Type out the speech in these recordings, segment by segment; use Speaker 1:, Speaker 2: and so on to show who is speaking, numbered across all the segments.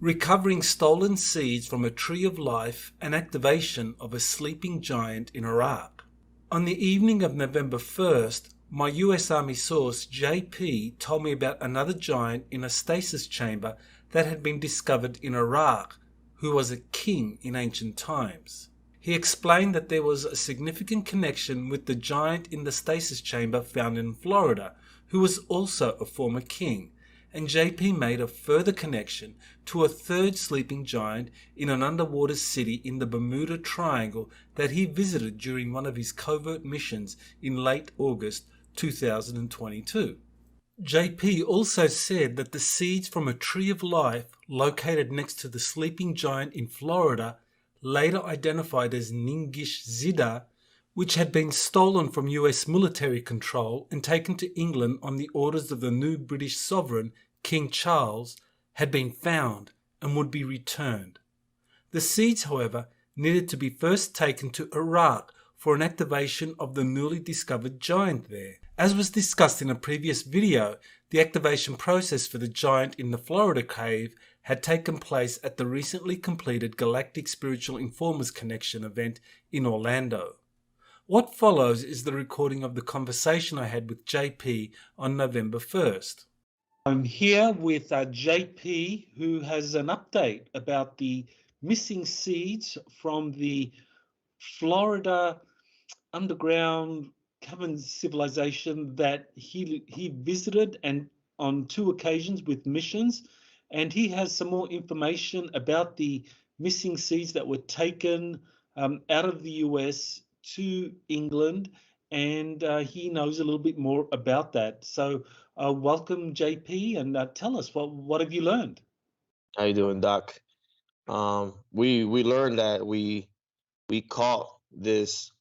Speaker 1: Recovering stolen seeds from a tree of life and activation of a sleeping giant in Iraq. On the evening of November 1st, my US Army source JP told me about another giant in a stasis chamber that had been discovered in Iraq, who was a king in ancient times. He explained that there was a significant connection with the giant in the stasis chamber found in Florida, who was also a former king, and JP made a further connection to a third sleeping giant in an underwater city in the Bermuda Triangle that he visited during one of his covert missions in late August 2022. JP also said that the seeds from a tree of life located next to the sleeping giant in Florida, later identified as Ningishzida, which had been stolen from US military control and taken to England on the orders of the new British sovereign, King Charles, had been found and would be returned. The seeds, however, needed to be first taken to Iraq for an activation of the newly discovered giant there. As was discussed in a previous video, the activation process for the giant in the Florida cave had taken place at the recently completed Galactic Spiritual Informers Connection event in Orlando. What follows is the recording of the conversation I had with JP on November 1st. I'm here with JP, who has an update about the missing seeds from the Florida underground cavern civilization that he visited and on 2 occasions with missions, and he has some more information about the missing seeds that were taken out of the US to England, and he knows a little bit more about that. So welcome, JP, and tell us, what have you learned?
Speaker 2: How you doing, Doc? We learned that we caught this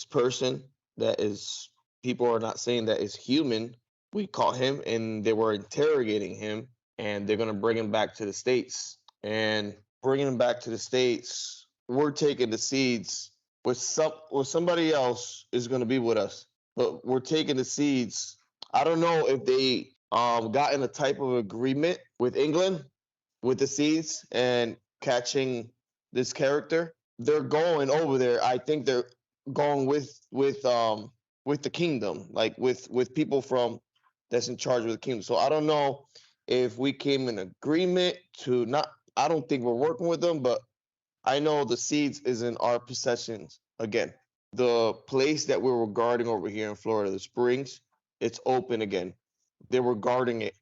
Speaker 2: person that is, people are not saying that is human. We caught him and they were interrogating him, and they're gonna bring him back to the States. And bringing him back to the States, we're taking the seeds with somebody else is gonna be with us, but we're taking the seeds. I don't know if they got in a type of agreement with England with the seeds and catching this character. They're going over there. I think they're going with the kingdom, like with people from that's in charge of the kingdom. So I don't know if we came in agreement to not. I don't think we're working with them, but I know the seeds is in our possessions again. The place that we were guarding over here in Florida, the Springs, it's open again. They were guarding it,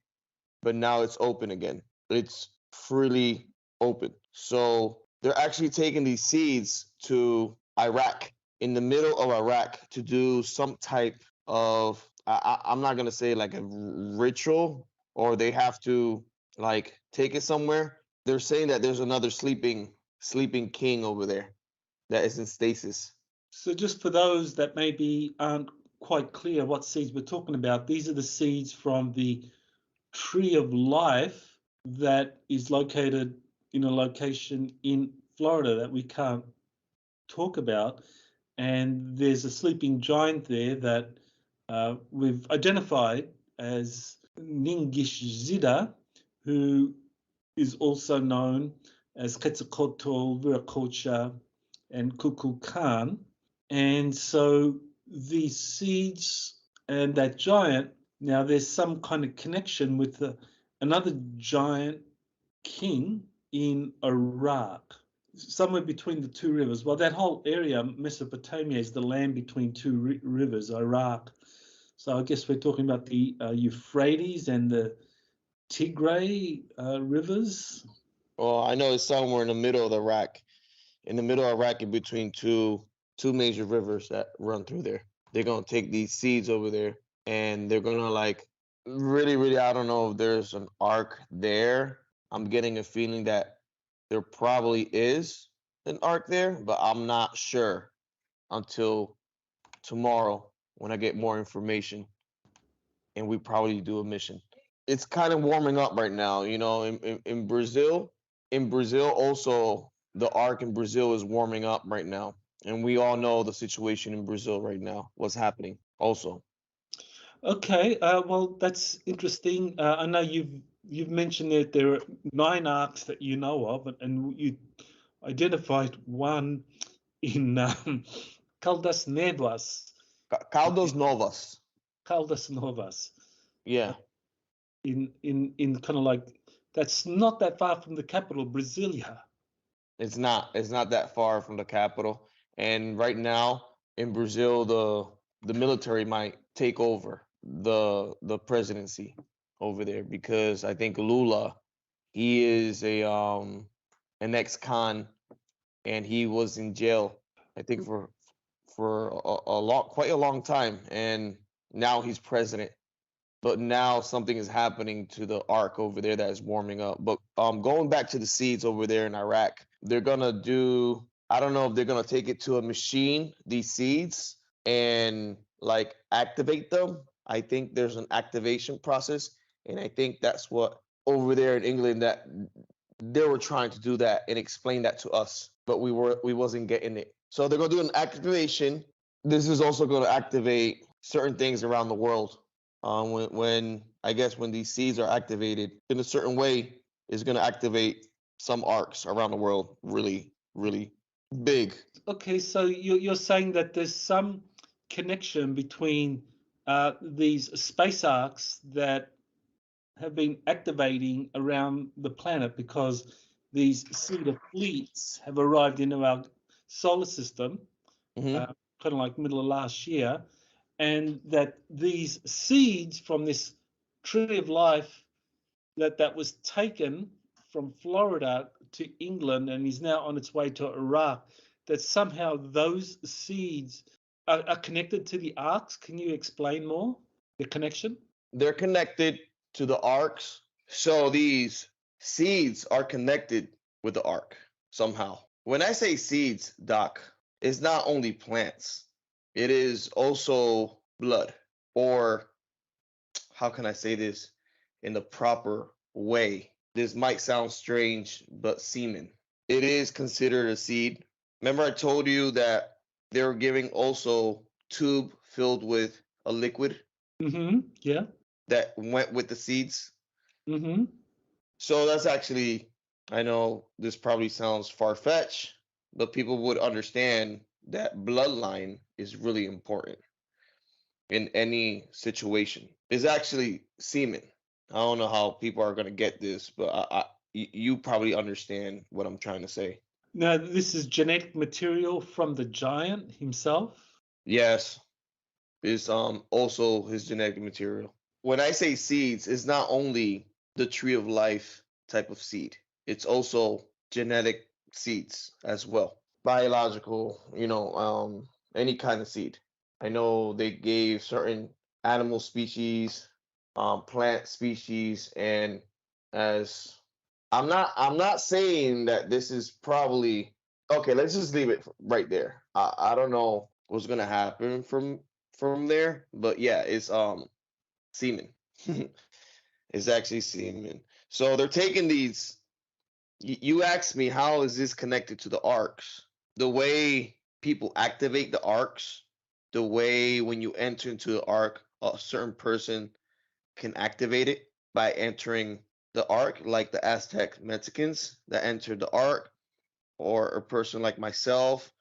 Speaker 2: but now it's open again. It's freely open. So they're actually taking these seeds to Iraq, in the middle of Iraq, to do some type of, I'm not gonna say like a ritual, or they have to like take it somewhere. They're saying that there's another sleeping king over there that is in stasis.
Speaker 1: So just for those that maybe aren't quite clear what seeds we're talking about, these are the seeds from the tree of life that is located in a location in Florida that we can't talk about. And there's a sleeping giant there that we've identified as Ningishzida, who is also known as Quetzalcoatl, Viracocha, and Kukulkan. And so these seeds and that giant, now there's some kind of connection with another giant king in Iraq, somewhere between the 2 rivers. Well, that whole area, Mesopotamia, is the land between 2 rivers, Iraq. So I guess we're talking about the Euphrates and the Tigray rivers.
Speaker 2: Well, I know it's somewhere in the middle of Iraq, in the middle of Iraq, in between two major rivers that run through there. They're gonna take these seeds over there, and they're gonna like really, I don't know if there's an ark there. I'm getting a feeling that there probably is an ark there, but I'm not sure until tomorrow when I get more information and we probably do a mission. It's kind of warming up right now, you know, in Brazil. In Brazil also, the arc in Brazil is warming up right now. And we all know the situation in Brazil right now, what's happening also.
Speaker 1: Okay, well, that's interesting. I know you've you've mentioned that there are 9 arcs that you know of, and you identified one in Caldas Novas.
Speaker 2: Caldos Novas.
Speaker 1: Caldas Novas.
Speaker 2: Yeah,
Speaker 1: In kind of like, that's not that far from the capital, Brasilia.
Speaker 2: it's not. It's not that far from the capital. And right now in Brazil, the military might take over the presidency over there because I think Lula, he is an ex-con, and he was in jail, I think for quite a long time, and now he's president. But now something is happening to the arc over there that is warming up. But going back to the seeds over there in Iraq, they're gonna do. I don't know if they're gonna take it to a machine, these seeds, and like activate them. I think there's an activation process, and I think that's what over there in England that they were trying to do that and explain that to us, but we wasn't getting it. So they're gonna do an activation. This is also gonna activate certain things around the world. When I guess when these seeds are activated in a certain way, is gonna activate some arcs around the world, really, really big.
Speaker 1: Okay, so you're saying that there's some connection between these space arcs that have been activating around the planet because these cedar fleets have arrived into our solar system,
Speaker 2: Hmm.
Speaker 1: kind of like middle of last year, and that these seeds from this tree of life that was taken from Florida to England and is now on its way to Iraq, that somehow those seeds are connected to the arcs. Can you explain more the connection?
Speaker 2: They're connected to the arcs, so these seeds are connected with the arc somehow. When I say seeds, Doc, it's not only plants, it is also blood, or how can I say this in the proper way? This might sound strange, but semen. It is considered a seed. Remember, I told you that they were giving also tube filled with a liquid
Speaker 1: Mm-hmm. Yeah.
Speaker 2: that went with the seeds.
Speaker 1: Mm-hmm.
Speaker 2: So that's actually, I know this probably sounds far fetched, but people would understand that bloodline is really important in any situation. It's actually semen. I don't know how people are going to get this, but you probably understand what I'm trying to say.
Speaker 1: Now, this is genetic material from the giant himself.
Speaker 2: Yes, it's also his genetic material. When I say seeds, it's not only the tree of life type of seed. It's also genetic seeds as well. Biological, any kind of seed. I know they gave certain animal species, plant species, and as I'm not saying that this is probably okay. Let's just leave it right there. I don't know what's gonna happen from there, but yeah, it's semen. It's actually semen. So they're taking these. You asked me how is this connected to the arcs? The way people activate the arcs, the way when you enter into the arc, a certain person can activate it by entering the arc, like the Aztec Mexicans that entered the arc, or a person like myself,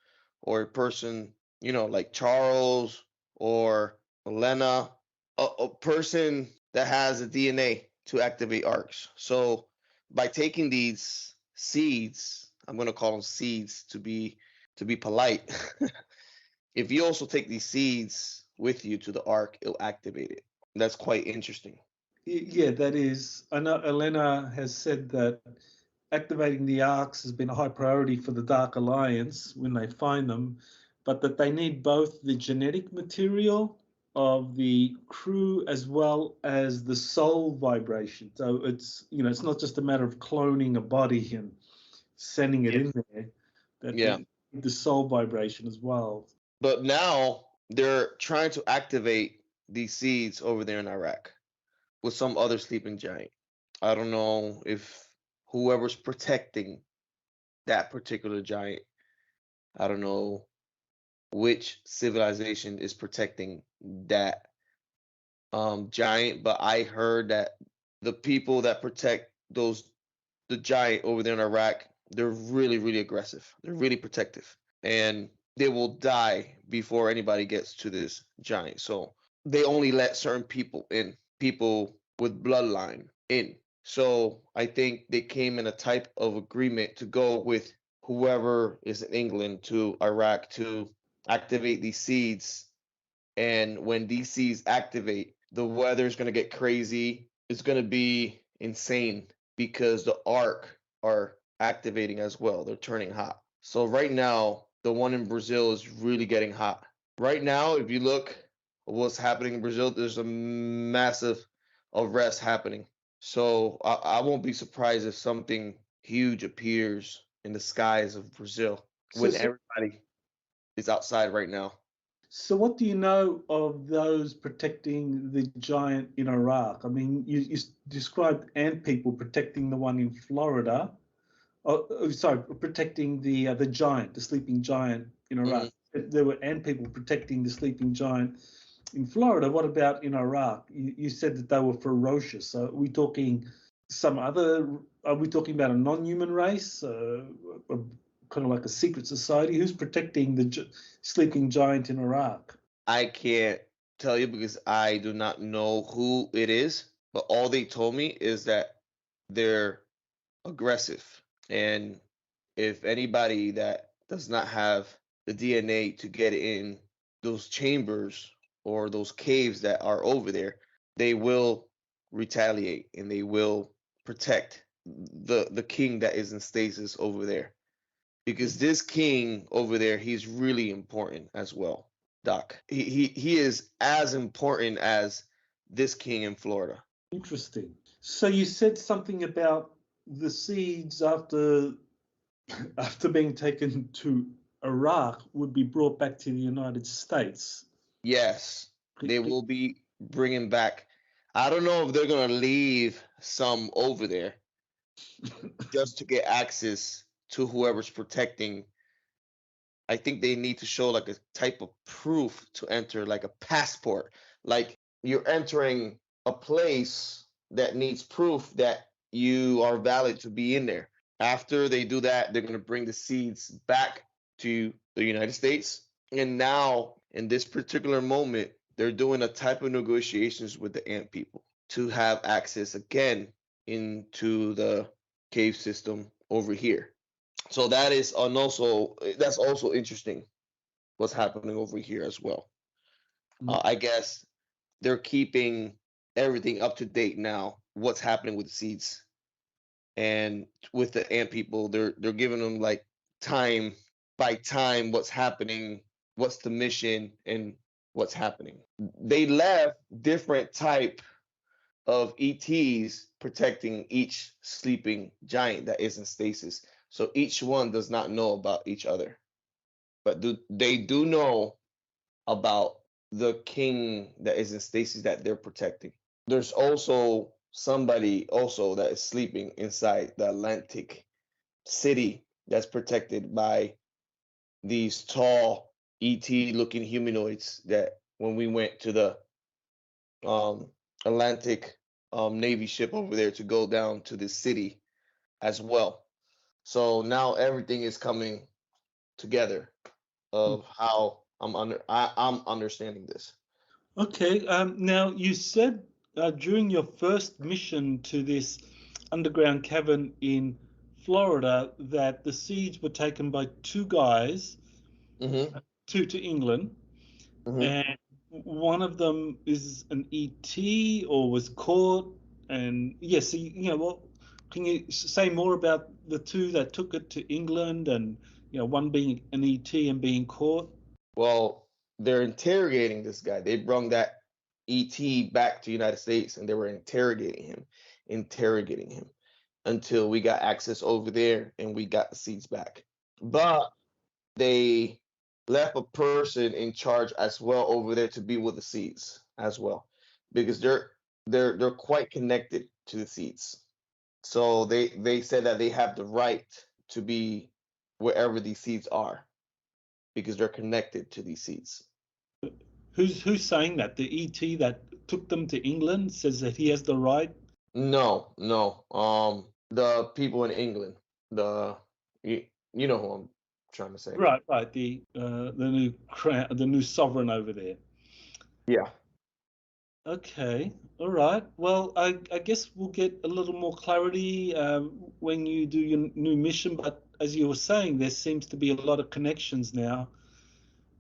Speaker 2: or a person, like Charles or Elena, a person that has a DNA to activate arcs. So by taking these seeds, I'm gonna call them seeds to be polite. If you also take these seeds with you to the arc, it'll activate it. That's quite interesting.
Speaker 1: Yeah, that is. I know Elena has said that activating the arcs has been a high priority for the Dark Alliance when they find them, but that they need both the genetic material of the crew as well as the soul vibration. So it's not just a matter of cloning a body and sending it
Speaker 2: Yeah.
Speaker 1: in there, that
Speaker 2: Yeah.
Speaker 1: the soul vibration as well.
Speaker 2: But now they're trying to activate these seeds over there in Iraq with some other sleeping giant. I don't know if whoever's protecting that particular giant, I don't know which civilization is protecting that giant, but I heard that the people that protect the giant over there in Iraq, they're really, really aggressive. They're really protective. And they will die before anybody gets to this giant. So they only let certain people in, people with bloodline in. So I think they came in a type of agreement to go with whoever is in England to Iraq to activate these seeds. And when these seeds activate, the weather's going to get crazy. It's going to be insane because the arc are activating as well. They're turning hot. So right now, the one in Brazil is really getting hot. Right now, if you look at what's happening in Brazil, there's a massive arrest happening. So I won't be surprised if something huge appears in the skies of Brazil
Speaker 1: So,
Speaker 2: when
Speaker 1: so,
Speaker 2: everybody is outside right now.
Speaker 1: so what do you know of those protecting the giant in Iraq? I mean, you described ant people protecting the one in Florida. Sorry, protecting the giant, the sleeping giant in Iraq. There were ant people protecting the sleeping giant in Florida. What about in Iraq? You said that they were ferocious. So are we talking some other? Are we talking about a non-human race, kind of like a secret society? Who's protecting the sleeping giant in Iraq?
Speaker 2: I can't tell you because I do not know who it is, but all they told me is that they're aggressive. And if anybody that does not have the DNA to get in those chambers or those caves that are over there, they will retaliate and they will protect the king that is in stasis over there. Because this king over there, he's really important as well, Doc. He is as important as this king in Florida.
Speaker 1: Interesting. So you said something about the seeds after being taken to Iraq would be brought back to the United States.
Speaker 2: Yes, they will be bringing back. I don't know if they're gonna leave some over there just to get access to whoever's protecting. I think they need to show like a type of proof to enter, like a passport. Like you're entering a place that needs proof that you are valid to be in there. After they do that, they're going to bring the seeds back to the United States. And now, in this particular moment, they're doing a type of negotiations with the ant people to have access again into the cave system over here. So that is also that's also interesting what's happening over here as well. I guess they're keeping everything up to date now. What's happening with the seeds and with the ant people? They're giving them like time by time what's happening, what's the mission, and what's happening. They left different type of ETs protecting each sleeping giant that is in stasis. So each one does not know about each other, but they do know about the king that is in stasis that they're protecting. There's also somebody also that is sleeping inside the Atlantic city that's protected by these tall ET looking humanoids that when we went to the Atlantic Navy ship over there to go down to this city as well. So now everything is coming together of how I'm understanding this.
Speaker 1: Okay. Now you said during your first mission to this underground cavern in Florida that the seeds were taken by two guys
Speaker 2: Mm-hmm.
Speaker 1: to England,
Speaker 2: Mm-hmm.
Speaker 1: and one of them is an ET or was caught. And yes, well, can you say more about the two that took it to England, and one being an ET and being caught?
Speaker 2: Well, they're interrogating this guy. They brought that ET back to United States and they were interrogating him until we got access over there and we got the seats back. But they left a person in charge as well over there to be with the seats as well because they're quite connected to the seats. So they said that they have the right to be wherever these seats are because they're connected to these seats.
Speaker 1: Who's saying that? The ET that took them to England says that he has the right.
Speaker 2: No, no. The people in England, the you, you know who I'm trying to say.
Speaker 1: Right, right. The new crown, the new sovereign over there.
Speaker 2: Yeah.
Speaker 1: Okay, all right. Well, I guess we'll get a little more clarity when you do your new mission. But as you were saying, there seems to be a lot of connections now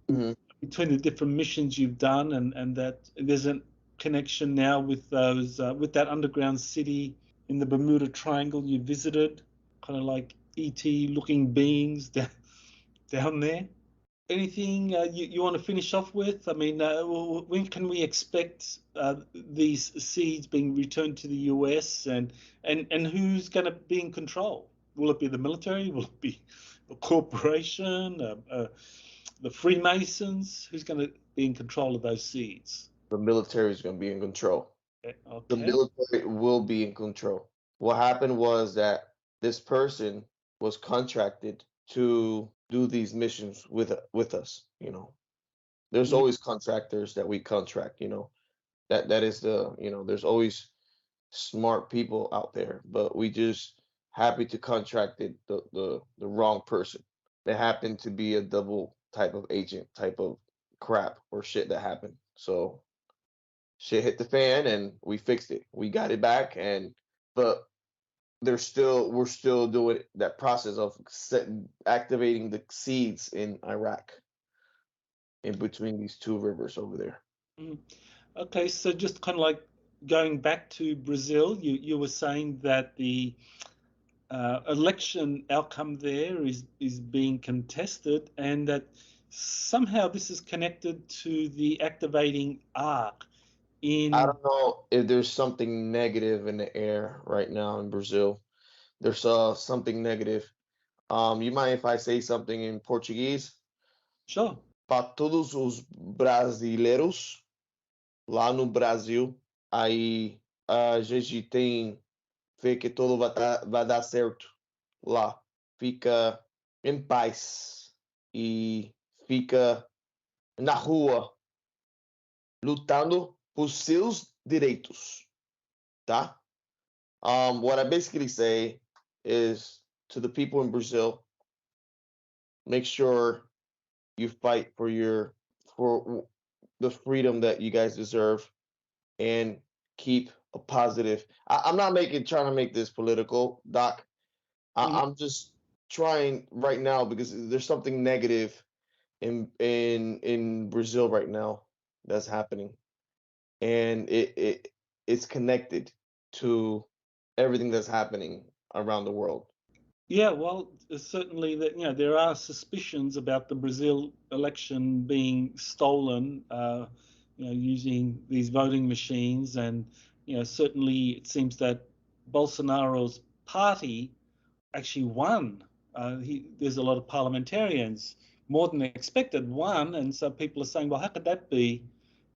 Speaker 2: Hmm.
Speaker 1: between the different missions you've done, and that there's a connection now with those with that underground city in the Bermuda Triangle you visited, kind of like ET looking beings down there. Anything you want to finish off with? I mean, when can we expect these seeds being returned to the US, and who's going to be in control? Will it be the military? Will it be a corporation? The Freemasons? Who's going to be in control of those seeds?
Speaker 2: The military is going to be in control. The
Speaker 1: Okay.
Speaker 2: military will be in control. What happened was that this person was contracted to do these missions with us. There's
Speaker 1: Mm,
Speaker 2: always contractors that we contract. That is there's always smart people out there, but we just happy to contracted the wrong person. They happened to be a double type of agent, type of crap or shit that happened. So shit hit the fan and we fixed it. We got it back, and but we're still doing that process of activating the seeds in Iraq in between these two rivers over there.
Speaker 1: mm. Okay, so just kind of like going back to Brazil, you were saying that the election outcome there is being contested, and that somehow this is connected to the activating arc
Speaker 2: I
Speaker 1: in.
Speaker 2: don't know if there's something negative in the air right now in Brazil. There's something negative. You mind if I say something in Portuguese?
Speaker 1: Sure.
Speaker 2: Para todos os brasileiros lá no Brasil, aí a gente tem fé que tudo vai dar certo lá. Fica em paz e fica na rua lutando por seus direitos, tá? What I basically say is to the people in Brazil, make sure you fight for the freedom that you guys deserve and keep a positive. I'm not making trying to make this political, Doc.
Speaker 1: Mhm.
Speaker 2: I'm just trying right now because there's something negative in Brazil right now that's happening, and it's connected to everything that's happening around the world.
Speaker 1: Yeah, well, certainly that there are suspicions about the Brazil election being stolen, using these voting machines, and certainly it seems that Bolsonaro's party actually won. There's a lot of parliamentarians, more than expected, won, and so people are saying, well, how could that be?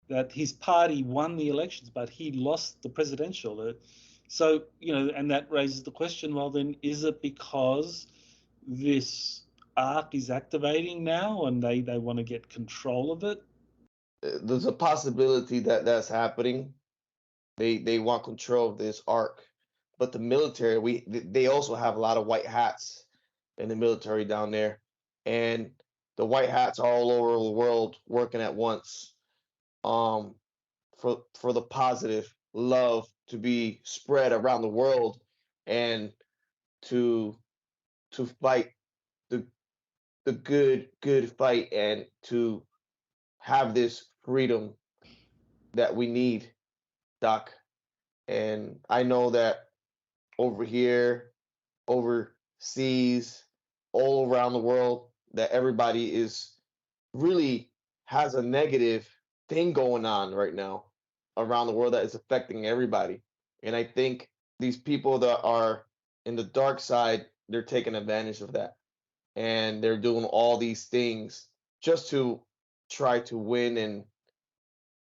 Speaker 1: That his party won the elections, but he lost the presidential. So, and that raises the question, well, then is it because this arc is activating now and they want to get control of it?
Speaker 2: There's a possibility that that's happening. They want control of this arc, but the military they also have a lot of white hats in the military down there, and the white hats are all over the world working at once. Um, for the positive love to be spread around the world, and to fight the good fight, and to have this freedom that we need, Doc. And I know that over here, overseas, all around the world, that everybody is really has a negative thing going on right now around the world that is affecting everybody. And I think these people that are in the dark side, they're taking advantage of that. And they're doing all these things just to try to win and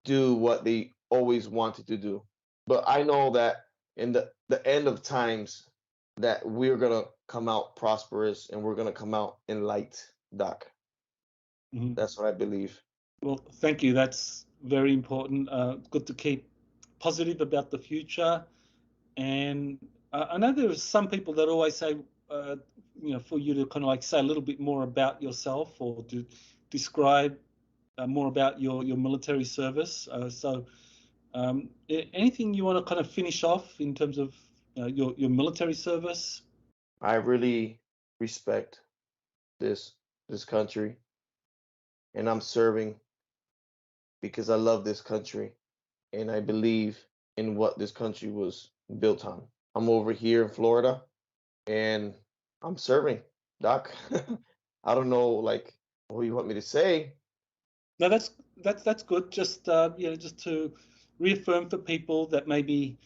Speaker 2: do what they always wanted to do. But I know that in the end of times that we're gonna come out prosperous and we're gonna come out in light, Doc.
Speaker 1: Mhm.
Speaker 2: That's what I believe.
Speaker 1: Well, thank you. That's very important. Good to keep positive about the future. And I know there are some people that always say, for you to kind of like say a little bit more about yourself or to describe more about your military service. Anything you want to kind of finish off in terms of your military service?
Speaker 2: I really respect this country, and I'm serving because I love this country and I believe in what this country was built on. I'm over here in Florida and I'm serving, Doc. I don't know like what you want me to say.
Speaker 1: No, that's good. Just just to reaffirm for people that maybe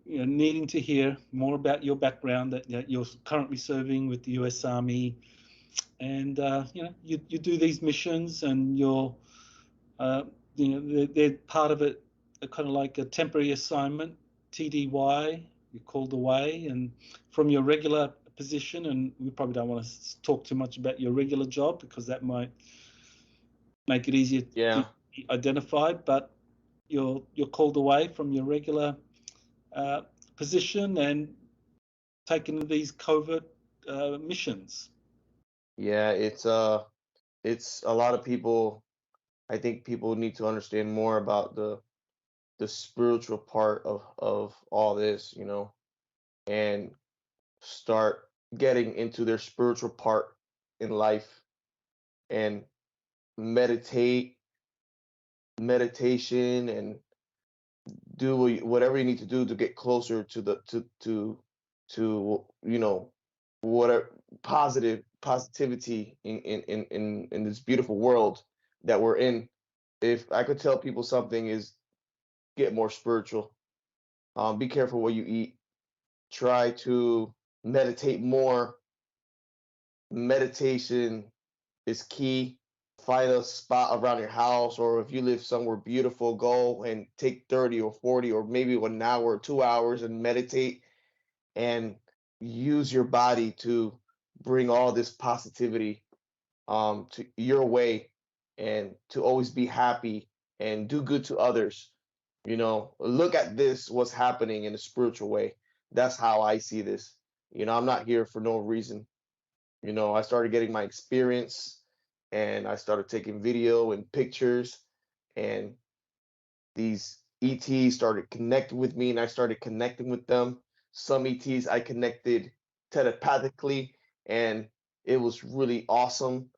Speaker 1: needing to hear more about your background, that you're currently serving with the U.S. Army, and you do these missions, and they're part of it, kind of like a temporary assignment, TDY. You're called away, and from your regular position, and we probably don't want to talk too much about your regular job because that might make it easier to
Speaker 2: Yeah.
Speaker 1: be identified. But you're called away from your regular uh, position and taken these covert missions.
Speaker 2: Yeah, it's a lot of people. I think people need to understand more about the spiritual part of all this, and start getting into their spiritual part in life and meditate meditation and do whatever you need to do to get closer to the to whatever positivity in this beautiful world that we're in. If I could tell people something is get more spiritual. Be careful what you eat. Try to meditate more. Meditation is key. Find a spot around your house, or if you live somewhere beautiful, go and take 30 or 40 or maybe 1 hour or 2 hours and meditate and use your body to bring all this positivity to your way and to always be happy and do good to others. Look at this, what's happening in a spiritual way. That's how I see this. I'm not here for no reason. I started getting my experience and I started taking video and pictures, and these ETs started connecting with me and I started connecting with them. Some ETs I connected telepathically, and it was really awesome.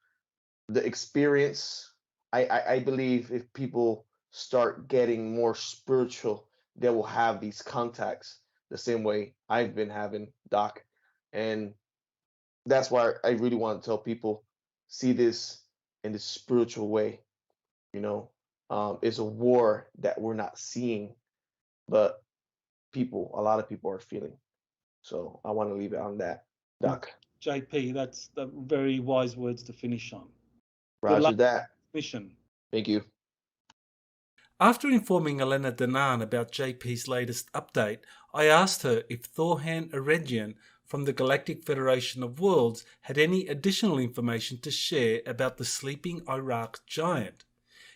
Speaker 2: The experience, I believe if people start getting more spiritual, they will have these contacts the same way I've been having, Doc. And that's why I really want to tell people, see this in this spiritual way. You know, it's a war that we're not seeing, but a lot of people are feeling. So I want to leave it on that, Doc.
Speaker 1: JP, that's the very wise words to finish on. Good
Speaker 2: Roger
Speaker 1: luck
Speaker 2: that.
Speaker 1: mission.
Speaker 2: Thank you.
Speaker 1: After informing Elena Danan about JP's latest update, I asked her if Thorhan Eregian from the Galactic Federation of Worlds had any additional information to share about the sleeping Iraq giant.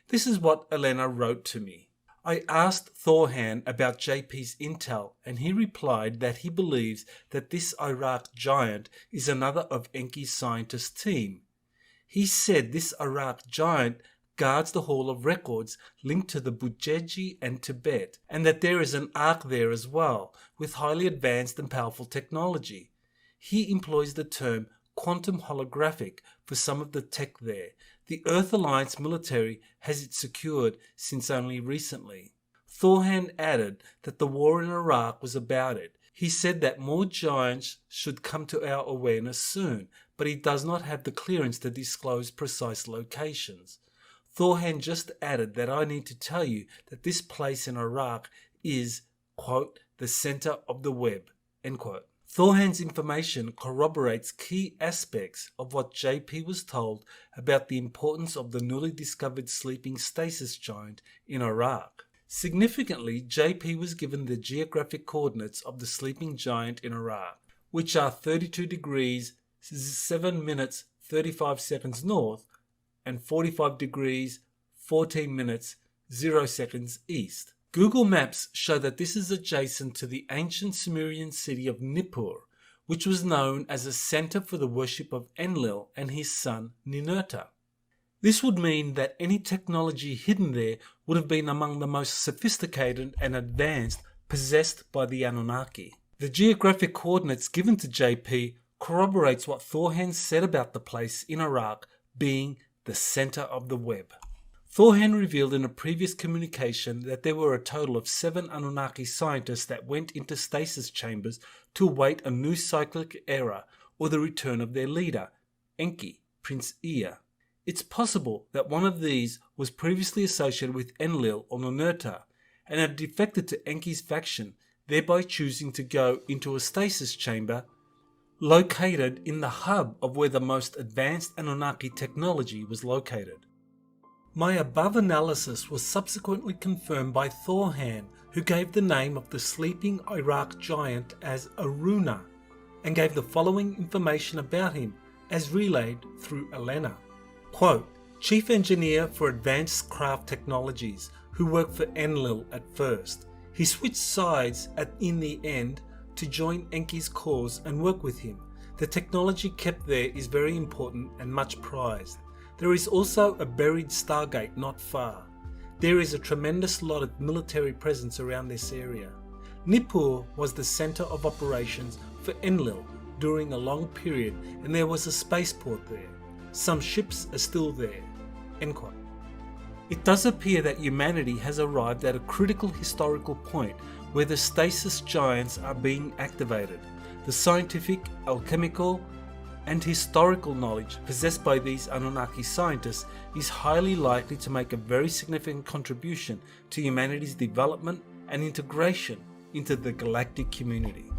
Speaker 1: This is what Elena wrote to me. I asked Thorhan about JP's intel, and he replied that he believes that this Iraq giant is another of Enki's scientist team. He said this Iraq giant guards the Hall of Records linked to the Bujeji and Tibet, and that there is an ark there as well, with highly advanced and powerful technology. He employs the term quantum holographic for some of the tech there. The Earth Alliance military has it secured since only recently. Thorhan added that the war in Iraq was about it. He said that more giants should come to our awareness soon, but he does not have the clearance to disclose precise locations. Thorhan just added that I need to tell you that this place in Iraq is, quote, the center of the web, end quote. Thorhan's information corroborates key aspects of what JP was told about the importance of the newly discovered sleeping stasis giant in Iraq. Significantly, JP was given the geographic coordinates of the sleeping giant in Iraq, which are 32 degrees 7 minutes 35 seconds north and 45 degrees 14 minutes 0 seconds east. Google Maps show that this is adjacent to the ancient Sumerian city of Nippur, which was known as a center for the worship of Enlil and his son Ninurta. This would mean that any technology hidden there would have been among the most sophisticated and advanced possessed by the Anunnaki. The geographic coordinates given to JP corroborates what Thorhan said about the place in Iraq being the center of the web. Thorhan revealed in a previous communication that there were a total of 7 Anunnaki scientists that went into stasis chambers to await a new cyclic era or the return of their leader, Enki, Prince Ea. It's possible that one of these was previously associated with Enlil or Ninurta and had defected to Enki's faction, thereby choosing to go into a stasis chamber located in the hub of where the most advanced Anunnaki technology was located. My above analysis was subsequently confirmed by Thorhan, who gave the name of the sleeping Iraq giant as Aruna, and gave the following information about him as relayed through Elena. Quote, Chief Engineer for Advanced Craft Technologies, who worked for Enlil at first. He switched sides in the end to join Enki's cause and work with him. The technology kept there is very important and much prized. There is also a buried Stargate not far. There is a tremendous lot of military presence around this area. Nippur was the center of operations for Enlil during a long period, and there was a spaceport there. Some ships are still there. End quote. It does appear that humanity has arrived at a critical historical point where the stasis giants are being activated. The scientific, alchemical, and historical knowledge possessed by these Anunnaki scientists is highly likely to make a very significant contribution to humanity's development and integration into the galactic community.